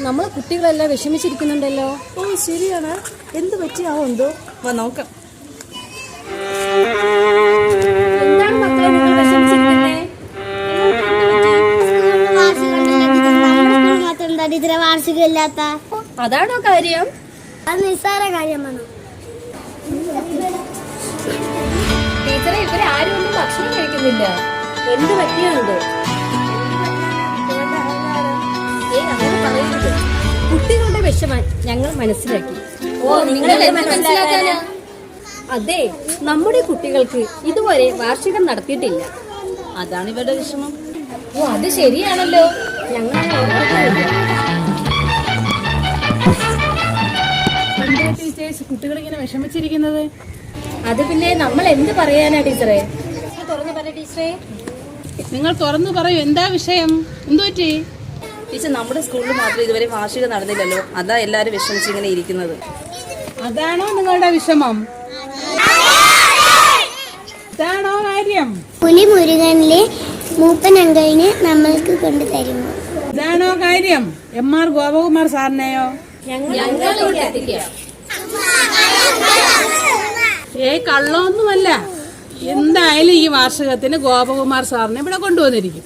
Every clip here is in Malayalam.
നമ്മളെ കുട്ടികളെല്ലാം വിഷമിച്ചിരിക്കുന്നുണ്ടല്ലോ. ഓ ശരിയാണ്. എന്ത് പറ്റിയാവോ എന്തോ. വാ നോക്കാം. എന്താണ് മക്കളെ നിങ്ങൾ വിഷമിച്ചിരിക്കുന്നേ? വാർഷികമില്ലാത്ത അതാണോ കാര്യം? അത് നിസ്സാര കാര്യമാണ് ടീച്ചറെ, ഇവരെ ആരും ഒന്നും ഭക്ഷണം കഴിക്കുന്നില്ല. എന്ത് പറ്റിയാണിത്? അങ്ങനെ പറയരുത്. കുട്ടികളുടെ വിഷമം ഞങ്ങൾ മനസ്സിലാക്കി. മനസ്സിലാക്കാനാ? അതെ, നമ്മുടെ കുട്ടികൾക്ക് ഇതുവരെ വാർഷികം നടത്തിയിട്ടില്ല. അതാണ് ഇവരുടെ വിഷമം. ഓ, അത് ശരിയാണല്ലോ. ഞങ്ങൾ കുട്ടികൾ ഇങ്ങനെ വിഷമിച്ചിരിക്കുന്നത്. അത് പിന്നെ നമ്മൾ എന്ത് പറയാനാ ടീച്ചറെ? തുറന്നു പറ ടീച്ചറെ. നിങ്ങൾ തുറന്നു പറയൂ, എന്താ വിഷയം? എന്തു പറ്റി? ടീച്ചർ, നമ്മുടെ സ്കൂളിൽ മാത്രം ഇതുവരെ വാർഷികം നടന്നില്ലല്ലോ. അതാ എല്ലാവരും വിഷമിച്ചിങ്ങനെ ഇരിക്കുന്നത്. അതാണോ നിങ്ങളുടെ വിഷമം? ഇതാണോ കാര്യം? പുലി മുരുകനിലെ മൂപ്പനങ്കളിന് നമ്മൾക്ക് കൊണ്ടു തരുമോ? ഇതാണോ കാര്യം? എം.ആർ. ഗോപകുമാർ സാറിനെയോ? കള്ളൊന്നുമല്ല. എന്തായാലും ഈ വാർഷികത്തിന് ഗോപകുമാർ സാറിനെ ഇവിടെ കൊണ്ടുവന്നിരിക്കും.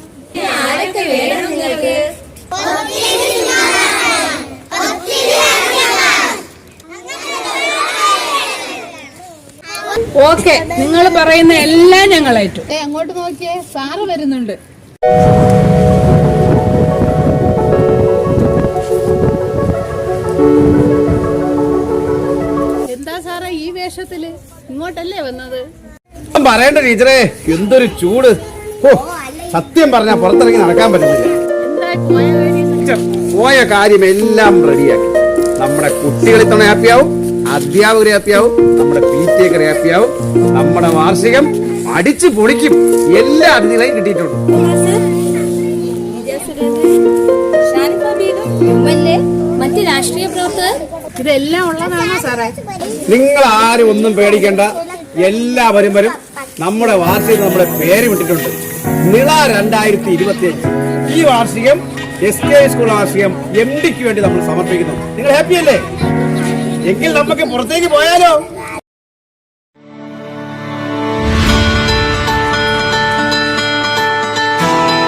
ഓക്കെ, നിങ്ങൾ പറയുന്ന എല്ലാം ഞങ്ങൾ ഏറ്റു. അങ്ങോട്ട് നോക്കിയേ, സാറ് വരുന്നുണ്ട്. എന്താ സാറേ ഈ വേഷത്തില്? ഇങ്ങോട്ടല്ലേ വന്നത്? പറയണ്ട ടീച്ചറെ, എന്തൊരു ചൂട്. ഓ, സത്യം പറഞ്ഞാ പുറത്തിറങ്ങി നടക്കാൻ പറ്റുന്നില്ല. പോയ കാര്യം എല്ലാം റെഡിയാക്കി. നമ്മുടെ കുട്ടികൾ ഇത്തവണ ഹാപ്പിയാവും, അധ്യാപകർ ഹാപ്പിയാവും, നമ്മുടെ PTA ഹാപ്പിയാവും. നമ്മുടെ വാർഷികം അടിച്ചു പൊളിക്കും. എല്ലാ അതിഥികളെയും കിട്ടിയിട്ടുണ്ട്. മറ്റ് രാഷ്ട്രീയ പ്രവർത്തകർ ഇതെല്ലാം ഉള്ളതാണോ സാറേ? നിങ്ങൾ ആരും ഒന്നും പേടിക്കണ്ട. എല്ലാവരും വരും. നമ്മുടെ വാർഷികം നമ്മുടെ പേര് വിട്ടിട്ടുണ്ട്. നിള 2025. ഈ വാർഷികം SK സ്കൂൾ വാർഷികം MDക്ക് വേണ്ടി നമ്മൾ സമർപ്പിക്കുന്നു. നിങ്ങൾ ഹാപ്പിയല്ലേ? എങ്കിൽ നമുക്ക് പുറത്തേക്ക് പോയാലോ?